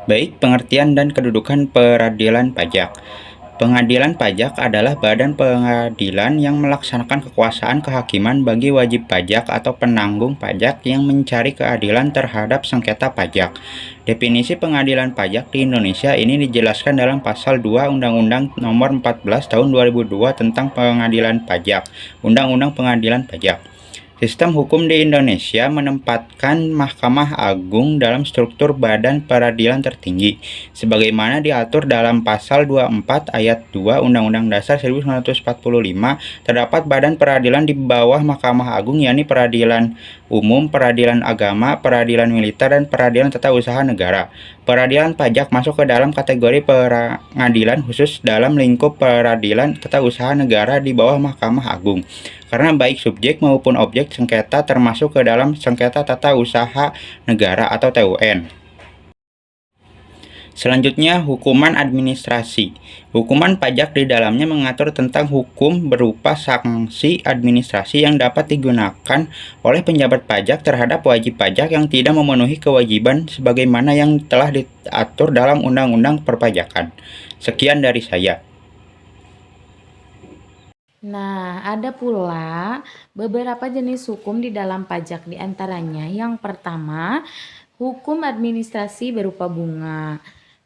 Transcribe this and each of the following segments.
Baik, pengertian dan kedudukan peradilan pajak. Pengadilan pajak adalah badan pengadilan yang melaksanakan kekuasaan kehakiman bagi wajib pajak atau penanggung pajak yang mencari keadilan terhadap sengketa pajak. Definisi pengadilan pajak di Indonesia ini dijelaskan dalam Pasal 2 Undang-Undang Nomor 14 Tahun 2002 tentang Pengadilan Pajak, Undang-Undang Pengadilan Pajak. Sistem hukum di Indonesia menempatkan Mahkamah Agung dalam struktur badan peradilan tertinggi, sebagaimana diatur dalam Pasal 24 Ayat 2 Undang-Undang Dasar 1945. Terdapat badan peradilan di bawah Mahkamah Agung, yakni Peradilan Umum, Peradilan Agama, Peradilan Militer, dan Peradilan Tata Usaha Negara. Peradilan pajak masuk ke dalam kategori pengadilan khusus dalam lingkup Peradilan Tata Usaha Negara di bawah Mahkamah Agung, karena baik subjek maupun objek sengketa termasuk ke dalam sengketa tata usaha negara atau TUN. Selanjutnya, hukuman administrasi. Hukuman pajak di dalamnya mengatur tentang hukum berupa sanksi administrasi yang dapat digunakan oleh penjabat pajak terhadap wajib pajak yang tidak memenuhi kewajiban sebagaimana yang telah diatur dalam Undang-Undang Perpajakan. Sekian dari saya. Nah, ada pula beberapa jenis hukum di dalam pajak, di antaranya yang pertama, hukum administrasi berupa bunga.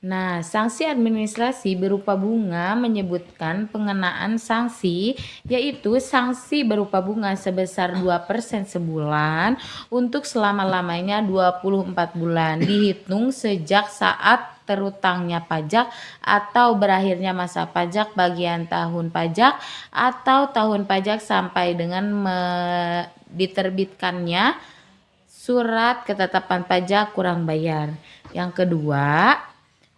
Nah, sanksi administrasi berupa bunga menyebutkan pengenaan sanksi, yaitu sanksi berupa bunga sebesar 2% sebulan untuk selama-lamanya 24 bulan, dihitung sejak saat terutangnya pajak atau berakhirnya masa pajak bagian tahun pajak atau tahun pajak sampai dengan diterbitkannya surat ketetapan pajak kurang bayar. Yang kedua,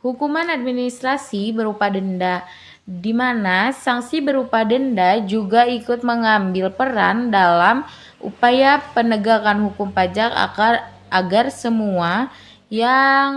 hukuman administrasi berupa denda, di mana sanksi berupa denda juga ikut mengambil peran dalam upaya penegakan hukum pajak agar semua yang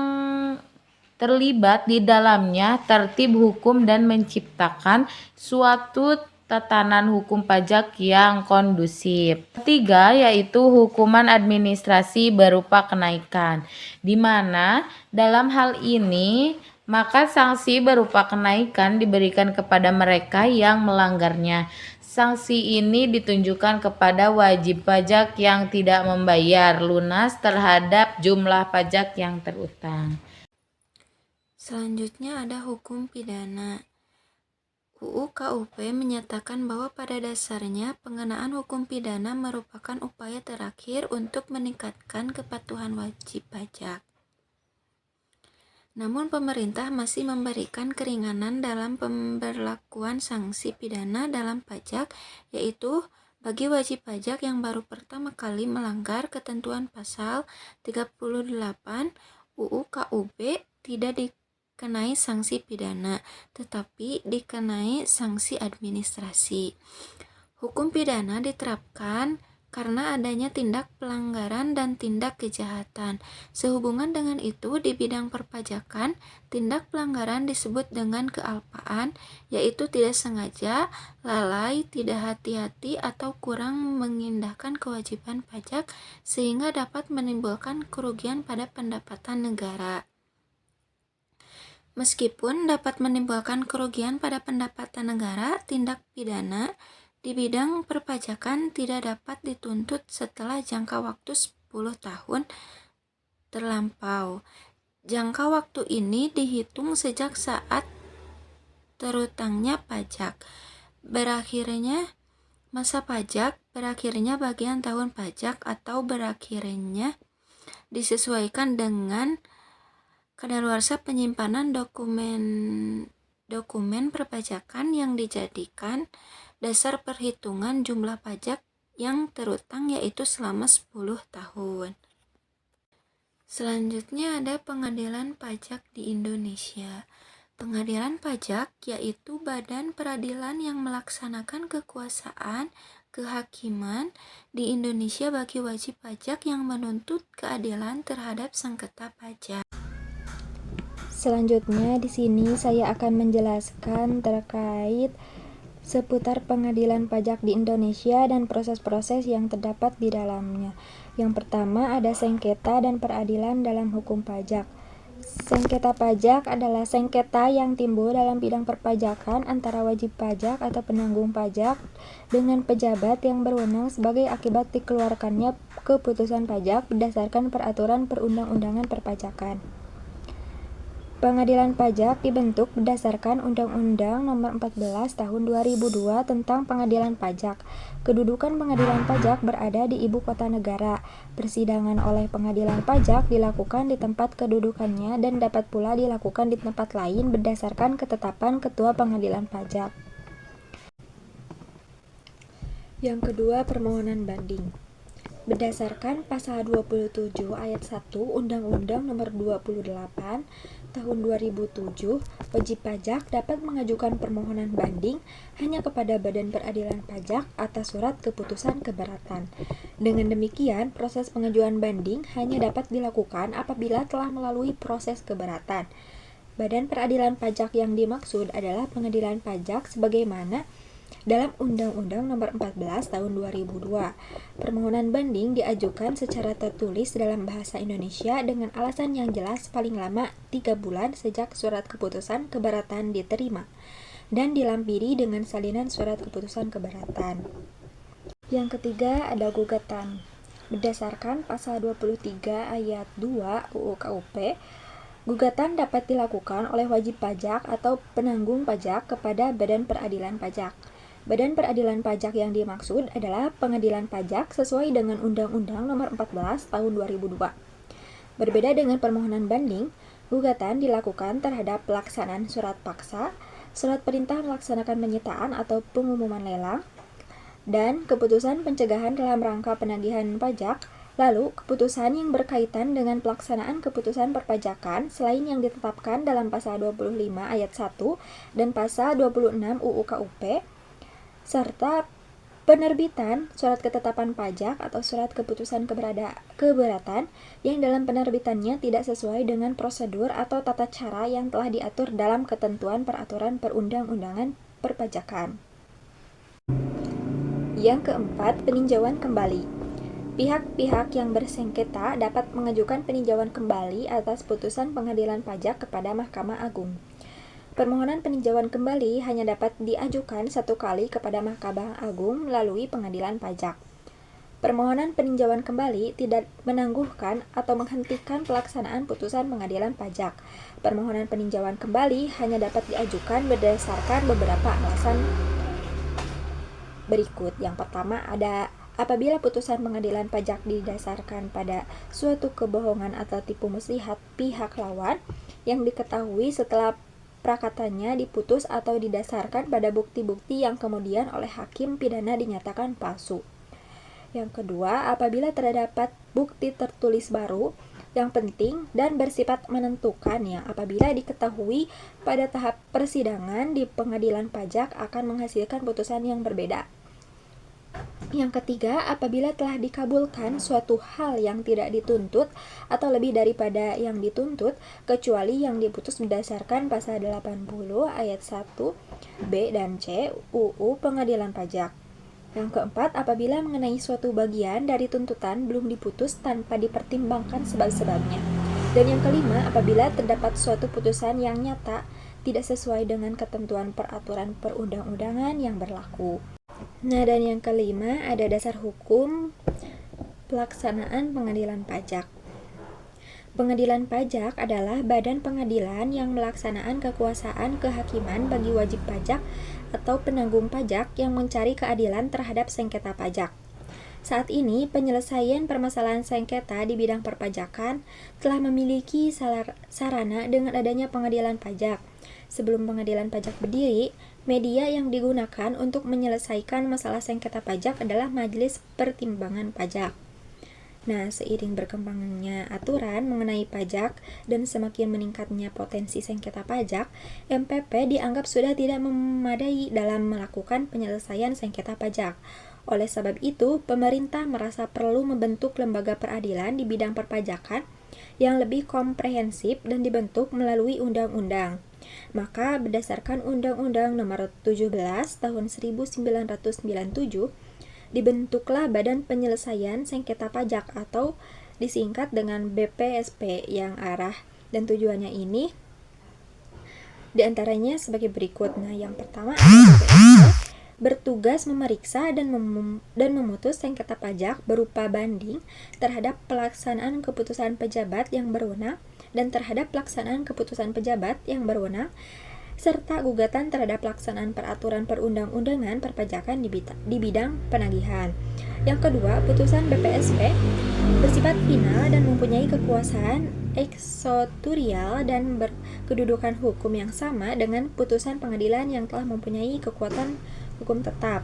terlibat di dalamnya tertib hukum dan menciptakan suatu tatanan hukum pajak yang kondusif. Ketiga, yaitu hukuman administrasi berupa kenaikan, di mana dalam hal ini maka sanksi berupa kenaikan diberikan kepada mereka yang melanggarnya. Sanksi ini ditunjukkan kepada wajib pajak yang tidak membayar lunas terhadap jumlah pajak yang terutang. Selanjutnya ada hukum pidana. UU KUP menyatakan bahwa pada dasarnya pengenaan hukum pidana merupakan upaya terakhir untuk meningkatkan kepatuhan wajib pajak. Namun pemerintah masih memberikan keringanan dalam pemberlakuan sanksi pidana dalam pajak, yaitu bagi wajib pajak yang baru pertama kali melanggar ketentuan pasal 38 UU KUP tidak dikenai sanksi pidana, tetapi dikenai sanksi administrasi. Hukum pidana diterapkan karena adanya tindak pelanggaran dan tindak kejahatan. Sehubungan dengan itu, di bidang perpajakan, tindak pelanggaran disebut dengan kealpaan, yaitu tidak sengaja, lalai, tidak hati-hati, atau kurang mengindahkan kewajiban pajak sehingga dapat menimbulkan kerugian pada pendapatan negara. Meskipun dapat menimbulkan kerugian pada pendapatan negara, tindak pidana di bidang perpajakan tidak dapat dituntut setelah jangka waktu 10 tahun terlampau. Jangka waktu ini dihitung sejak saat terutangnya pajak, berakhirnya masa pajak, berakhirnya bagian tahun pajak, atau berakhirnya disesuaikan dengan kadaluarsa penyimpanan dokumen perpajakan yang dijadikan dasar perhitungan jumlah pajak yang terutang, yaitu selama 10 tahun. Selanjutnya ada pengadilan pajak di Indonesia. Pengadilan pajak yaitu badan peradilan yang melaksanakan kekuasaan kehakiman di Indonesia bagi wajib pajak yang menuntut keadilan terhadap sengketa pajak. Selanjutnya di sini saya akan menjelaskan terkait seputar pengadilan pajak di Indonesia dan proses-proses yang terdapat di dalamnya. Yang pertama ada sengketa dan peradilan dalam hukum pajak. Sengketa pajak adalah sengketa yang timbul dalam bidang perpajakan antara wajib pajak atau penanggung pajak dengan pejabat yang berwenang sebagai akibat dikeluarkannya keputusan pajak berdasarkan peraturan perundang-undangan perpajakan. Pengadilan pajak dibentuk berdasarkan Undang-Undang Nomor 14 Tahun 2002 tentang Pengadilan Pajak. Kedudukan pengadilan pajak berada di ibu kota negara. Persidangan oleh pengadilan pajak dilakukan di tempat kedudukannya dan dapat pula dilakukan di tempat lain berdasarkan ketetapan ketua pengadilan pajak. Yang kedua, permohonan banding. Berdasarkan pasal 27 ayat 1 Undang-Undang Nomor 28 Tahun 2007, wajib pajak dapat mengajukan permohonan banding hanya kepada Badan Peradilan Pajak atas surat keputusan keberatan. Dengan demikian, proses pengajuan banding hanya dapat dilakukan apabila telah melalui proses keberatan. Badan Peradilan Pajak yang dimaksud adalah Pengadilan Pajak sebagaimana dalam Undang-Undang Nomor 14 Tahun 2002. Permohonan banding diajukan secara tertulis dalam bahasa Indonesia dengan alasan yang jelas paling lama 3 bulan sejak surat keputusan keberatan diterima dan dilampiri dengan salinan surat keputusan keberatan. Yang ketiga, ada gugatan. Berdasarkan pasal 23 ayat 2 UU KUP, gugatan dapat dilakukan oleh wajib pajak atau penanggung pajak kepada Badan Peradilan Pajak. Badan Peradilan Pajak yang dimaksud adalah Pengadilan Pajak sesuai dengan Undang-Undang Nomor 14 Tahun 2002. Berbeda dengan permohonan banding, gugatan dilakukan terhadap pelaksanaan surat paksa, surat perintah melaksanakan penyitaan atau pengumuman lelang, dan keputusan pencegahan dalam rangka penagihan pajak, lalu keputusan yang berkaitan dengan pelaksanaan keputusan perpajakan selain yang ditetapkan dalam pasal 25 ayat 1 dan pasal 26 UU KUP, serta penerbitan surat ketetapan pajak atau surat keputusan keberatan yang dalam penerbitannya tidak sesuai dengan prosedur atau tata cara yang telah diatur dalam ketentuan peraturan perundang-undangan perpajakan. Yang keempat, peninjauan kembali. Pihak-pihak yang bersengketa dapat mengajukan peninjauan kembali atas putusan pengadilan pajak kepada Mahkamah Agung. Permohonan peninjauan kembali hanya dapat diajukan satu kali kepada Mahkamah Agung melalui pengadilan pajak. Permohonan peninjauan kembali tidak menangguhkan atau menghentikan pelaksanaan putusan pengadilan pajak. Permohonan peninjauan kembali hanya dapat diajukan berdasarkan beberapa alasan berikut. Yang pertama, ada apabila putusan pengadilan pajak didasarkan pada suatu kebohongan atau tipu muslihat pihak lawan yang diketahui setelah prakatannya diputus atau didasarkan pada bukti-bukti yang kemudian oleh hakim pidana dinyatakan palsu. Yang kedua, apabila terdapat bukti tertulis baru yang penting dan bersifat menentukan yang apabila diketahui pada tahap persidangan di pengadilan pajak akan menghasilkan putusan yang berbeda. Yang ketiga, apabila telah dikabulkan suatu hal yang tidak dituntut atau lebih daripada yang dituntut, kecuali yang diputus berdasarkan pasal 80 ayat 1 B dan C UU Pengadilan Pajak. Yang keempat, apabila mengenai suatu bagian dari tuntutan belum diputus tanpa dipertimbangkan sebab-sebabnya. Dan yang kelima, apabila terdapat suatu putusan yang nyata tidak sesuai dengan ketentuan peraturan perundang-undangan yang berlaku. Nah, dan yang kelima ada dasar hukum pelaksanaan pengadilan pajak. Pengadilan pajak adalah badan pengadilan yang melaksanakan kekuasaan kehakiman bagi wajib pajak atau penanggung pajak yang mencari keadilan terhadap sengketa pajak. Saat ini, penyelesaian permasalahan sengketa di bidang perpajakan telah memiliki sarana dengan adanya pengadilan pajak. Sebelum pengadilan pajak berdiri, media yang digunakan untuk menyelesaikan masalah sengketa pajak adalah Majelis Pertimbangan Pajak. Nah, seiring berkembangnya aturan mengenai pajak dan semakin meningkatnya potensi sengketa pajak, MPP dianggap sudah tidak memadai dalam melakukan penyelesaian sengketa pajak. Oleh sebab itu, pemerintah merasa perlu membentuk lembaga peradilan di bidang perpajakan yang lebih komprehensif dan dibentuk melalui undang-undang. Maka berdasarkan Undang-Undang Nomor 17 Tahun 1997, dibentuklah Badan Penyelesaian Sengketa Pajak atau disingkat dengan BPSP yang arah Dan tujuannya ini diantaranya sebagai berikut. Nah, yang pertama adalah BPSP bertugas memeriksa dan memutus sengketa pajak berupa banding terhadap pelaksanaan keputusan pejabat yang berwenang dan terhadap pelaksanaan keputusan pejabat yang berwenang serta gugatan terhadap pelaksanaan peraturan perundang-undangan perpajakan di bidang penagihan. Yang kedua, putusan BPSP bersifat final dan mempunyai kekuasaan eksekutorial dan berkedudukan hukum yang sama dengan putusan pengadilan yang telah mempunyai kekuatan hukum tetap.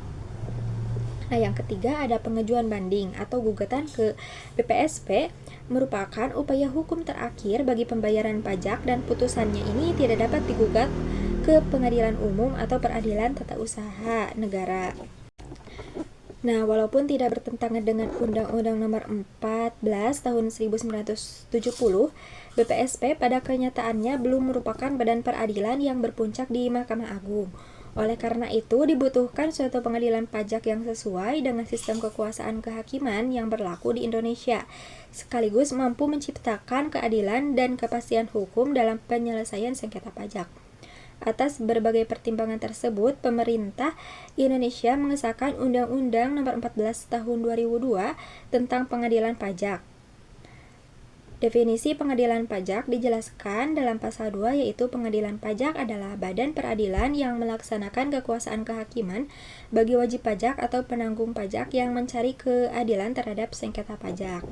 Nah, yang ketiga ada pengajuan banding atau gugatan ke BPSP merupakan upaya hukum terakhir bagi pembayaran pajak dan putusannya ini tidak dapat digugat ke pengadilan umum atau peradilan tata usaha negara. Nah, walaupun tidak bertentangan dengan Undang-Undang Nomor 14 Tahun 1970, BPSP pada kenyataannya belum merupakan badan peradilan yang berpuncak di Mahkamah Agung. Oleh karena itu, dibutuhkan suatu pengadilan pajak yang sesuai dengan sistem kekuasaan kehakiman yang berlaku di Indonesia, sekaligus mampu menciptakan keadilan dan kepastian hukum dalam penyelesaian sengketa pajak. Atas berbagai pertimbangan tersebut, pemerintah Indonesia mengesahkan Undang-Undang Nomor 14 Tahun 2002 tentang Pengadilan Pajak. Definisi pengadilan pajak dijelaskan dalam pasal 2, yaitu pengadilan pajak adalah badan peradilan yang melaksanakan kekuasaan kehakiman bagi wajib pajak atau penanggung pajak yang mencari keadilan terhadap sengketa pajak.